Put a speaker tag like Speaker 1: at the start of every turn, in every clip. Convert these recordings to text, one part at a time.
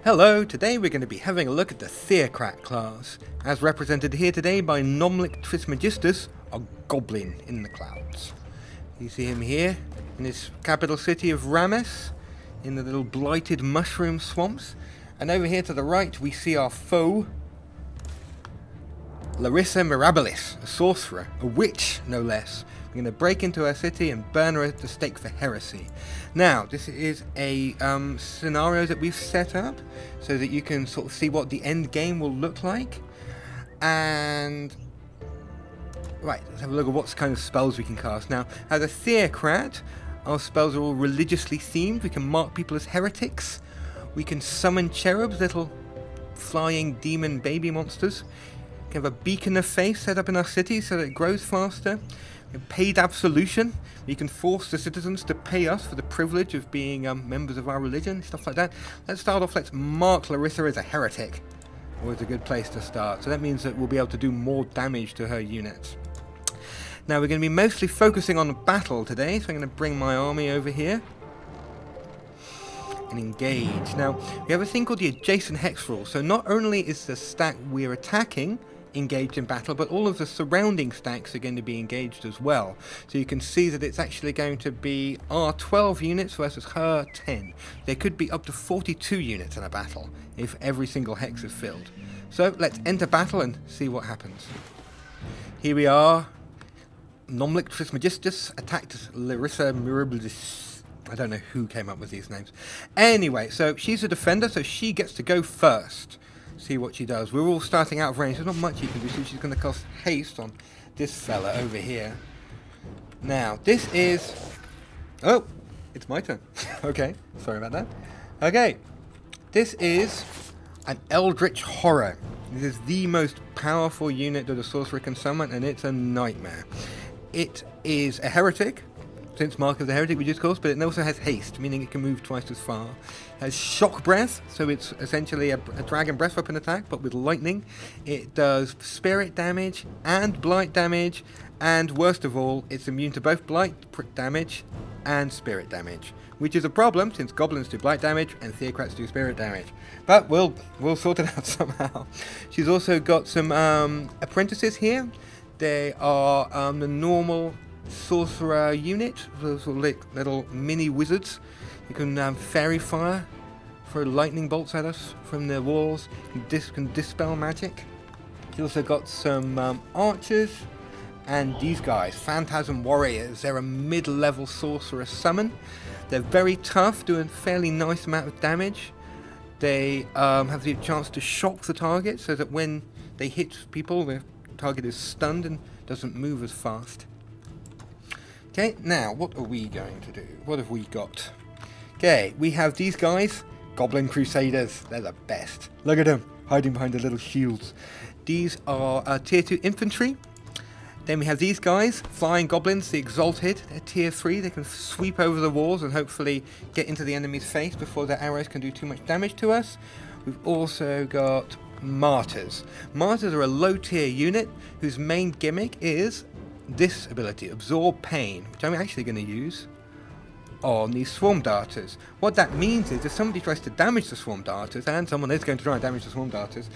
Speaker 1: Hello, today we're going to be having a look at the Theocrat class, as represented here today by Nomlic Trismegistus, a goblin in the clouds. You see him here, in his capital city of Rames, in the little blighted mushroom swamps. And over here to the right we see our foe, Larissa Mirabilis, a sorcerer, a witch no less. We're going to break into her city and burn her at the stake for heresy. Now, this is a scenario that we've set up so that you can sort of see what the end game will look like. And right, let's have a look at what kind of spells we can cast. Now, as a Theocrat, our spells are all religiously themed. We can mark people as heretics. We can summon cherubs, little flying demon baby monsters. We can have a beacon of faith set up in our city so that it grows faster. Paid absolution. We can force the citizens to pay us for the privilege of being members of our religion, stuff like that. Let's start off, let's mark Larissa as a heretic. Always a good place to start. So that means that we'll be able to do more damage to her units. Now we're going to be mostly focusing on battle today, so I'm going to bring my army over here and engage. Now we have a thing called the adjacent hex rule. So not only is the stack we're attacking engaged in battle, but all of the surrounding stacks are going to be engaged as well. So you can see that it's actually going to be our 12 units versus her 10. There could be up to 42 units in a battle if every single hex is filled. So let's enter battle and see what happens. Here we are. Nomlic Trismegistus attacked Larissa Mirabilis. I don't know who came up with these names. Anyway, so she's a defender, so she gets to go first. See what she does. We're all starting out of range. There's not much you can do, so she's going to cast haste on this fella over here. Now, this is... Oh, it's my turn. Okay, sorry about that. Okay, this is an Eldritch Horror. This is the most powerful unit that a sorcerer can summon, and it's a nightmare. It is a heretic, since Mark of the Heretic we just called, but it also has haste, meaning it can move twice as far. It has shock breath, so it's essentially a dragon breath weapon attack, but with lightning. It does spirit damage and blight damage, and worst of all, it's immune to both blight damage and spirit damage, which is a problem since goblins do blight damage and Theocrats do spirit damage. But we'll sort it out somehow. She's also got some apprentices here. They are the normal sorcerer unit, those little mini wizards. You can fairy fire, throw lightning bolts at us from the walls, can dispel magic. You also got some archers, and these guys, phantasm warriors. They're a mid-level sorcerer summon. They're very tough, do a fairly nice amount of damage. They have the chance to shock the target so that when they hit people, the target is stunned and doesn't move as fast. Okay, now what are we going to do? What have we got? Okay, we have these guys, Goblin Crusaders. They're the best. Look at them, hiding behind the little shields. These are tier 2 infantry. Then we have these guys, Flying Goblins, the Exalted. They're tier 3. They can sweep over the walls and hopefully get into the enemy's face before their arrows can do too much damage to us. We've also got Martyrs. Martyrs are a low tier unit whose main gimmick is this ability, Absorb Pain, which I'm actually going to use on these Swarm Darters. What that means is if somebody tries to damage the Swarm Darters, and someone is going to try and damage the Swarm Darters,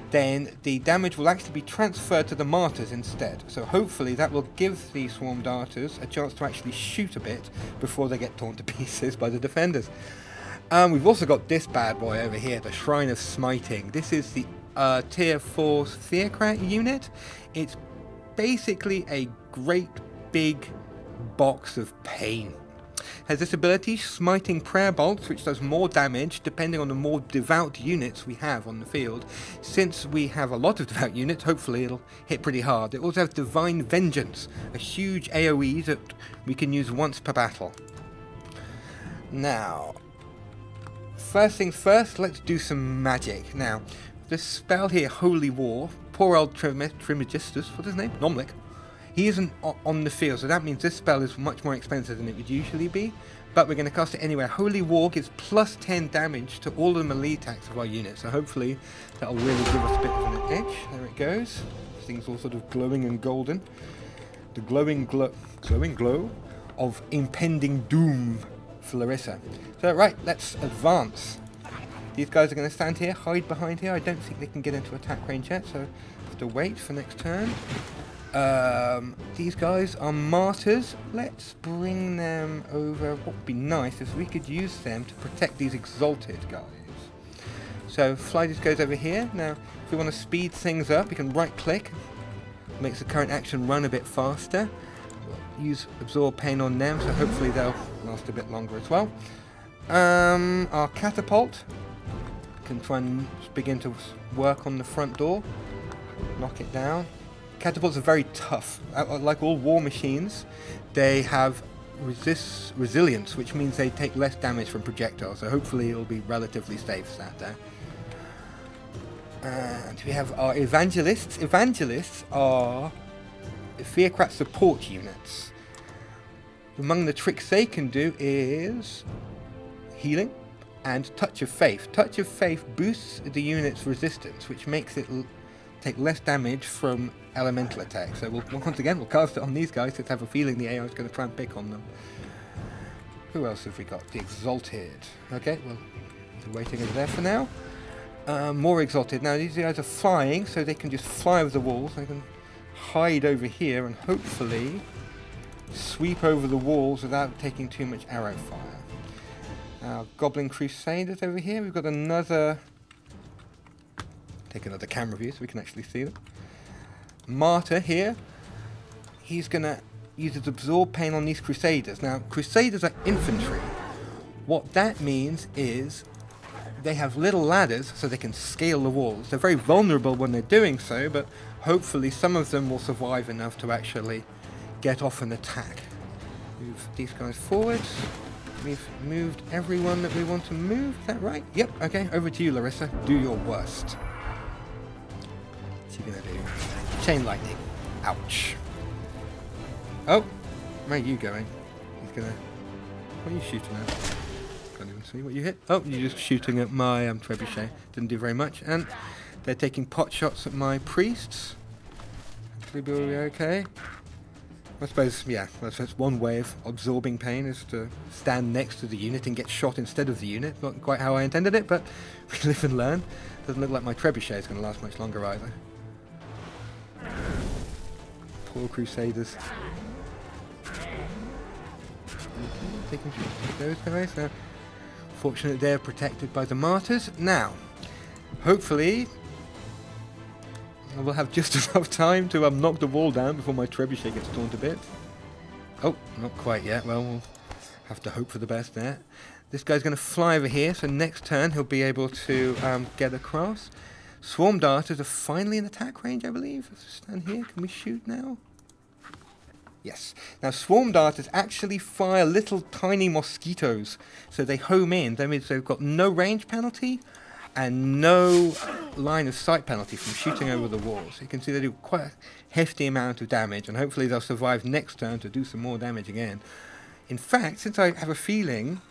Speaker 1: then the damage will actually be transferred to the Martyrs instead. So hopefully that will give the Swarm Darters a chance to actually shoot a bit before they get torn to pieces by the defenders. We've also got this bad boy over here, the Shrine of Smiting. This is the tier 4 Theocrat unit. It's basically a great big box of pain. Has this ability, Smiting Prayer Bolts, which does more damage depending on the more devout units we have on the field. Since we have a lot of devout units, hopefully it'll hit pretty hard. It also has Divine Vengeance, a huge AoE that we can use once per battle. Now, first things first, let's do some magic. Now, this spell here, Holy War, poor old Trismegistus, what's his name? Nomlic. He isn't on the field, so that means this spell is much more expensive than it would usually be, but we're going to cast it anyway. Holy War gives plus 10 damage to all the melee attacks of our unit, so hopefully that'll really give us a bit of an edge. There it goes. This thing's all sort of glowing and golden. The glowing glow of impending doom for Larissa. So right, let's advance. These guys are going to stand here, hide behind here. I don't think they can get into attack range yet, so I have to wait for next turn. These guys are martyrs. Let's bring them over. What would be nice is we could use them to protect these exalted guys. So fly these guys over here. Now, if we want to speed things up, we can right click. Makes the current action run a bit faster. We'll use absorb pain on them, so hopefully they'll last a bit longer as well. Our catapult can try and begin to work on the front door. Knock it down. Catapults are very tough. Like all war machines, they have resilience, which means they take less damage from projectiles, so hopefully it'll be relatively safe sat there. And we have our evangelists. Evangelists are Theocrat support units. Among the tricks they can do is healing and touch of faith. Touch of faith boosts the unit's resistance, which makes it take less damage from elemental attacks. So once again we'll cast it on these guys, since I have a feeling the AI is going to try and pick on them. Who else have we got? The exalted. Okay, well, they're waiting over there for now. More exalted. Now these guys are flying, so they can just fly over the walls. They can hide over here and hopefully sweep over the walls without taking too much arrow fire. Our Goblin Crusaders over here. We've got another... Take another camera view so we can actually see them. Martyr here. He's going to use his absorb pain on these Crusaders. Now, Crusaders are infantry. What that means is they have little ladders so they can scale the walls. They're very vulnerable when they're doing so, but hopefully some of them will survive enough to actually get off and attack. Move these guys forward. We've moved everyone that we want to move. Is that right? Yep. Okay, over to you, Larissa. Do your worst. What's he gonna do? Chain lightning. Ouch. Oh, where are you going? He's gonna... What are you shooting at? Can't even see what you hit. Oh, you're just shooting at my trebuchet. Didn't do very much. And they're taking pot shots at my priests. Hopefully we'll be okay. I suppose, yeah, that's one way of absorbing pain, is to stand next to the unit and get shot instead of the unit. Not quite how I intended it, but we live and learn. Doesn't look like my trebuchet is going to last much longer either. Poor Crusaders. Taking those guys. Now, fortunately, they're protected by the martyrs. Now, hopefully, I will have just enough time to knock the wall down before my trebuchet gets torn to bits. Oh, not quite yet. Well, we'll have to hope for the best there. This guy's going to fly over here, so next turn he'll be able to get across. Swarm darters are finally in attack range, I believe. Let's stand here. Can we shoot now? Yes. Now, swarm darters actually fire little tiny mosquitoes, so they home in. That means they've got no range penalty and no line of sight penalty from shooting over the walls. You can see they do quite a hefty amount of damage, and hopefully they'll survive next turn to do some more damage again. In fact, since I have a feeling,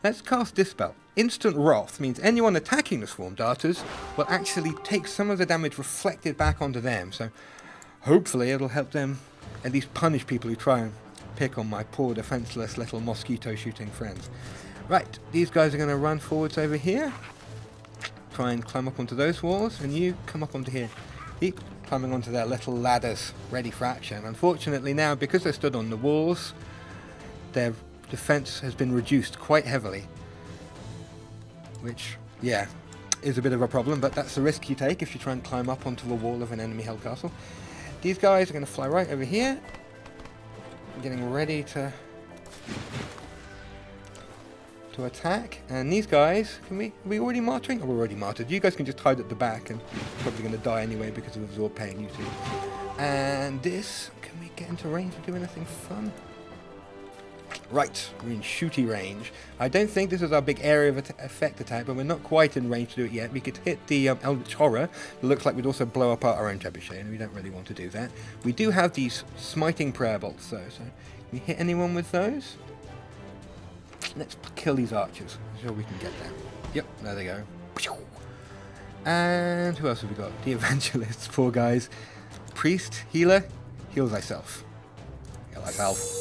Speaker 1: let's cast Dispel. Instant Wrath means anyone attacking the swarm darters will actually take some of the damage reflected back onto them, so hopefully it'll help them at least punish people who try and pick on my poor defenseless little mosquito shooting friends. Right, these guys are going to run forwards over here. Try and climb up onto those walls, and you come up onto here. Keep climbing onto their little ladders, ready for action. Unfortunately now, because they're stood on the walls, their defense has been reduced quite heavily. Which, yeah, is a bit of a problem, but that's the risk you take if you try and climb up onto the wall of an enemy held castle. These guys are going to fly right over here, getting ready to attack. And these guys, are we already martyring? Oh, we're already martyred. You guys can just hide at the back, and probably going to die anyway because of absorb pain, you two. And this, can we get into range to do anything fun? Right, we're in shooty range. I don't think this is our big area of effect attack, but we're not quite in range to do it yet. We could hit the Eldritch Horror. It looks like we'd also blow up our own trebuchet, and we don't really want to do that. We do have these smiting prayer bolts, though, so can we hit anyone with those? Let's kill these archers. I'm sure we can get there. Yep, there they go. And who else have we got? The evangelists, poor guys. Priest, healer, heal thyself. Heal thyself.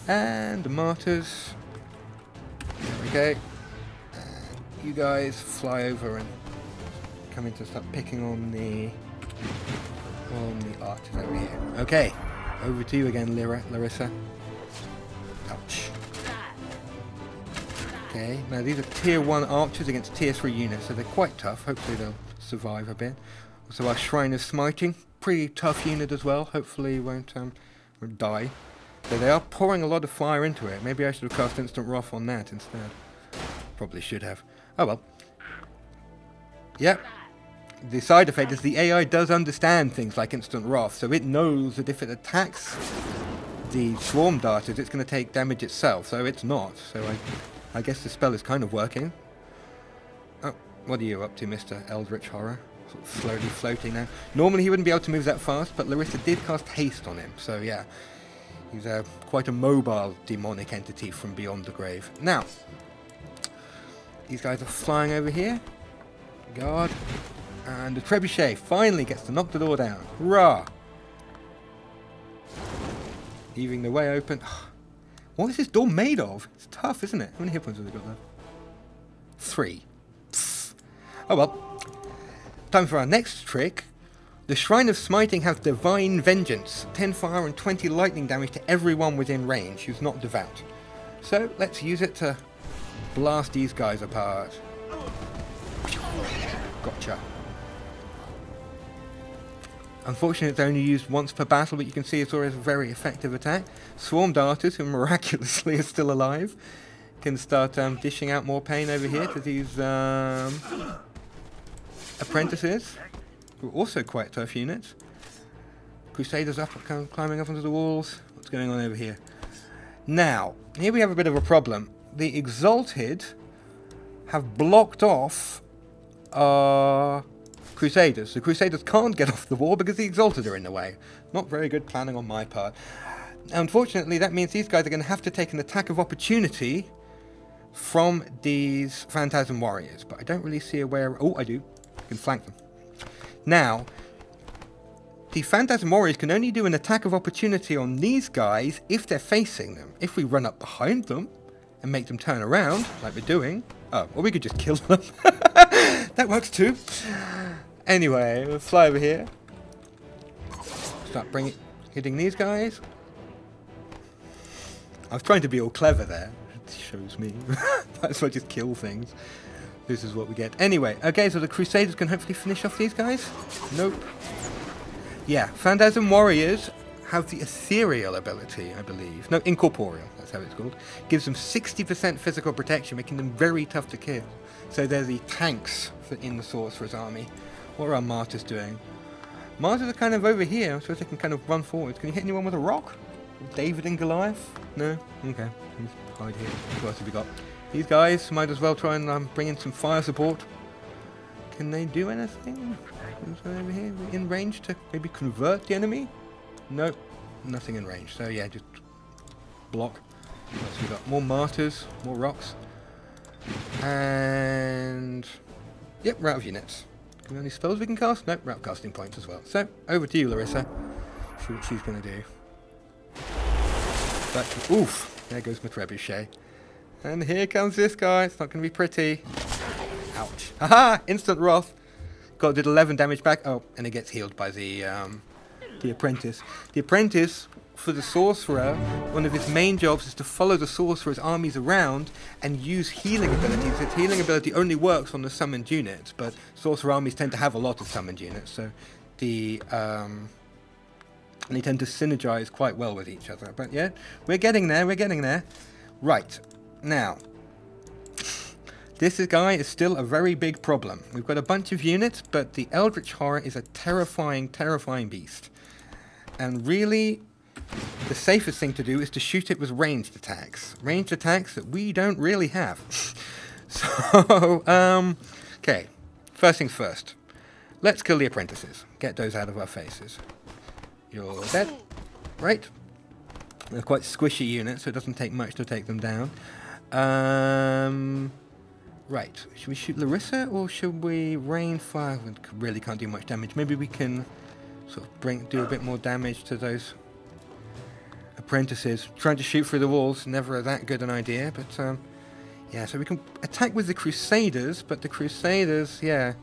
Speaker 1: And the martyrs. There we go. you guys fly over and come in to start picking on the archers over here. Okay, over to you again, Larissa. Ouch. Okay, now these are tier 1 archers against tier 3 units, so they're quite tough. Hopefully they'll survive a bit. Also our Shrine of Smiting, pretty tough unit as well. Hopefully won't die. So they are pouring a lot of fire into it. Maybe I should have cast Instant Wrath on that instead. Probably should have. Oh well. Yep. The side effect is the AI does understand things like Instant Wrath, so it knows that if it attacks the Swarm Darters, it's going to take damage itself, so it's not. So I guess the spell is kind of working. Oh, what are you up to, Mr. Eldritch Horror? Sort of slowly floating now. Normally he wouldn't be able to move that fast, but Larissa did cast haste on him, so yeah. He's quite a mobile demonic entity from beyond the grave. Now, these guys are flying over here. Guard. And the trebuchet finally gets to knock the door down. Hurrah! Leaving the way open. What is this door made of? It's tough, isn't it? How many hit points have they got left? 3. Pfft. Oh well. Time for our next trick. The Shrine of Smiting has Divine Vengeance. 10 fire and 20 lightning damage to everyone within range who's not devout. So let's use it to blast these guys apart. Gotcha. Unfortunately, it's only used once per battle, but you can see it's always a very effective attack. Swarm Darters, who miraculously are still alive, can start dishing out more pain over here to these apprentices, who are also quite tough units. Crusaders up, climbing up onto the walls. What's going on over here? Now, here we have a bit of a problem. The Exalted have blocked off our Crusaders. The Crusaders can't get off the wall because the Exalted are in the way. Not very good planning on my part. Unfortunately, that means these guys are going to have to take an attack of opportunity from these Phantasm Warriors. But I don't really see a way around. Oh, I do. I can flank them. Now, the Phantasm Warriors can only do an attack of opportunity on these guys if they're facing them. If we run up behind them and make them turn around, like we're doing... Oh, or we could just kill them. That works too. Anyway, we'll fly over here. Start hitting these guys. I was trying to be all clever there. It shows me. That's why I just kill things. This is what we get. Anyway, okay, so the Crusaders can hopefully finish off these guys. Nope. Yeah, Phantasm Warriors have the ethereal ability, I believe. No, incorporeal, that's how it's called. Gives them 60% physical protection, making them very tough to kill. So they're the tanks in the Sorcerer's army. What are our martyrs doing? Martyrs are kind of over here, so they can kind of run forward. Can you hit anyone with a rock? David and Goliath? No? Okay. Let's hide here. What else have we got? These guys might as well try and bring in some fire support. Can they do anything? Over here, in range to maybe convert the enemy? Nope, nothing in range. So yeah, just block. What else we got? More martyrs, more rocks, and yep, we're out of units. Are there any spells we can cast? Nope, we're out of casting points as well. So over to you, Larissa. See what she's gonna do. But oof, there goes my trebuchet. And here comes this guy. It's not gonna be pretty. Ouch! Aha! Instant wrath. Did 11 damage back. Oh, and it gets healed by the apprentice. The apprentice, for the sorcerer, one of his main jobs is to follow the sorcerer's armies around and use healing abilities. Its healing ability only works on the summoned units, but sorcerer armies tend to have a lot of summoned units, so they tend to synergize quite well with each other. But yeah, we're getting there. We're getting there. Right now. This guy is still a very big problem. We've got a bunch of units, but the Eldritch Horror is a terrifying, terrifying beast. And really, the safest thing to do is to shoot it with ranged attacks. Ranged attacks that we don't really have. So, okay. First things first. Let's kill the apprentices. Get those out of our faces. You're dead. Right. They're quite squishy units, so it doesn't take much to take them down. Right, should we shoot Larissa or should we rain fire? We really can't do much damage. Maybe we can sort of do a bit more damage to those apprentices. Trying to shoot through the walls, never that good an idea, but Yeah, so we can attack with the Crusaders, but the Crusaders, yeah,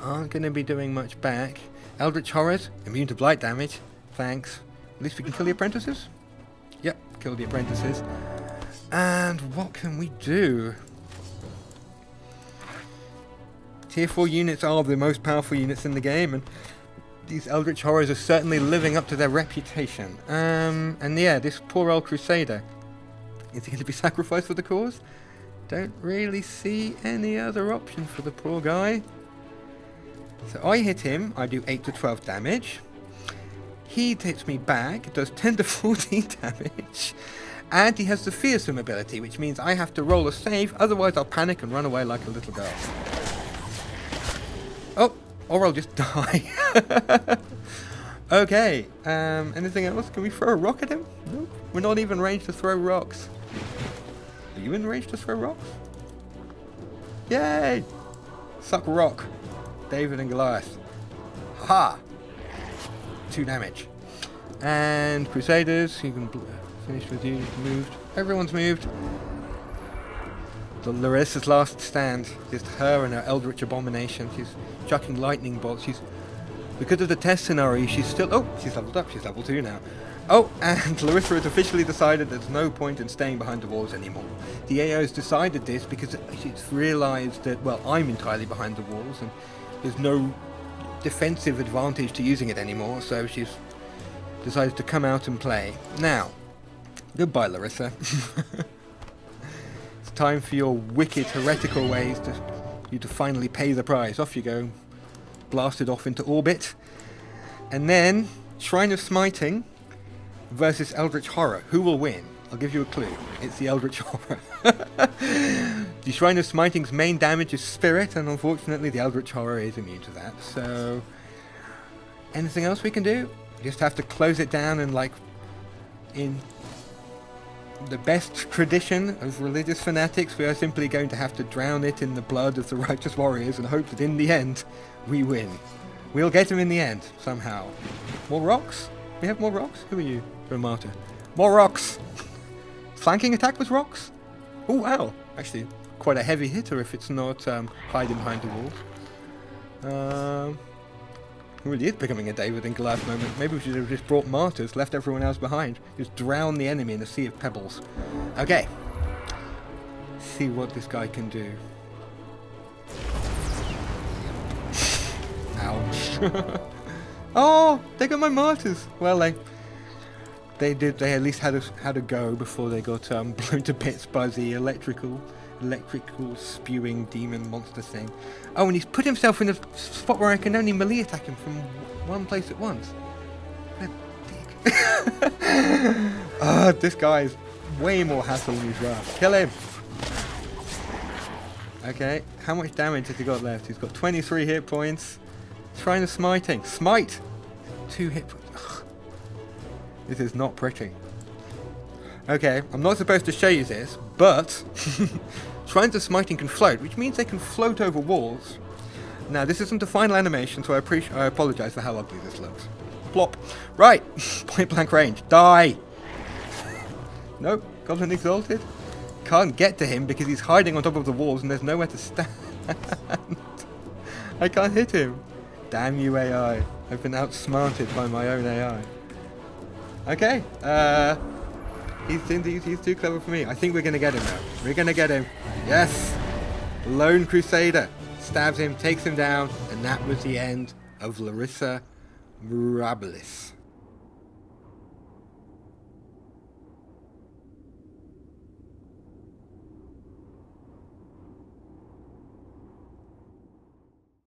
Speaker 1: aren't going to be doing much back. Eldritch Horrors, immune to blight damage. Thanks. At least we can kill the apprentices. Yep, kill the apprentices. And what can we do? Tier 4 units are the most powerful units in the game, and these Eldritch Horrors are certainly living up to their reputation. And yeah, this poor old Crusader. Is he going to be sacrificed for the cause? Don't really see any other option for the poor guy. So I hit him, I do 8 to 12 damage. He hits me back, does 10 to 14 damage. And he has the fearsome ability, which means I have to roll a save, otherwise I'll panic and run away like a little girl. Oh, or I'll just die. Okay, anything else? Can we throw a rock at him? Nope. We're not even ranged to throw rocks. Are you in range to throw rocks? Yay! Suck rock. David and Goliath. Ha! 2 damage. And Crusaders, you can finish with you. Moved. Everyone's moved. The Larissa's last stand. Just her and her Eldritch Abomination. She's chucking lightning bolts. She's, because of the test scenario, she's still... Oh, she's leveled up. She's level 2 now. Oh, and Larissa has officially decided there's no point in staying behind the walls anymore. The AO has decided this because she's realised that, well, I'm entirely behind the walls and there's no defensive advantage to using it anymore, so she's decided to come out and play. Now, goodbye, Larissa. It's time for your wicked, heretical ways to finally pay the price. Off you go, blasted off into orbit. And then, Shrine of Smiting versus Eldritch Horror. Who will win? I'll give you a clue. It's the Eldritch Horror. The Shrine of Smiting's main damage is Spirit, and unfortunately the Eldritch Horror is immune to that. So, anything else we can do? We just have to close it down and, like, in the best tradition of religious fanatics, we are simply going to have to drown it in the blood of the righteous warriors and hope that in the end we win. We'll get him in the end, somehow. More rocks? We have more rocks? Who are you? You're a martyr. More rocks! Flanking attack with rocks? Oh wow! Actually, quite a heavy hitter if it's not hiding behind the walls. Really is becoming a David and Goliath moment. Maybe we should have just brought martyrs, left everyone else behind. Just drown the enemy in a sea of pebbles. Okay. See what this guy can do. Ouch. Oh, they got my martyrs. Well, they did. They at least had a go before they got blown to bits by the electrical spewing demon monster thing. Oh, and he's put himself in a spot where I can only melee attack him from one place at once. What a dick. This guy is way more hassle than he's worth. Kill him. Okay, how much damage has he got left? He's got 23 hit points. Shrine of Smiting. Smite! 2 hit points. Ugh. This is not pretty. Okay, I'm not supposed to show you this, but Shrines of Smiting can float, which means they can float over walls. Now, this isn't a final animation, so I apologise for how ugly this looks. Plop. Right, point blank range. Die! Nope, Goblin Exalted. Can't get to him because he's hiding on top of the walls and there's nowhere to stand. I can't hit him. Damn you AI. I've been outsmarted by my own AI. Okay, he's too clever for me. I think we're going to get him now. We're going to get him. Yes! Lone Crusader. Stabs him, takes him down, and that was the end of Larissa Mirabilis.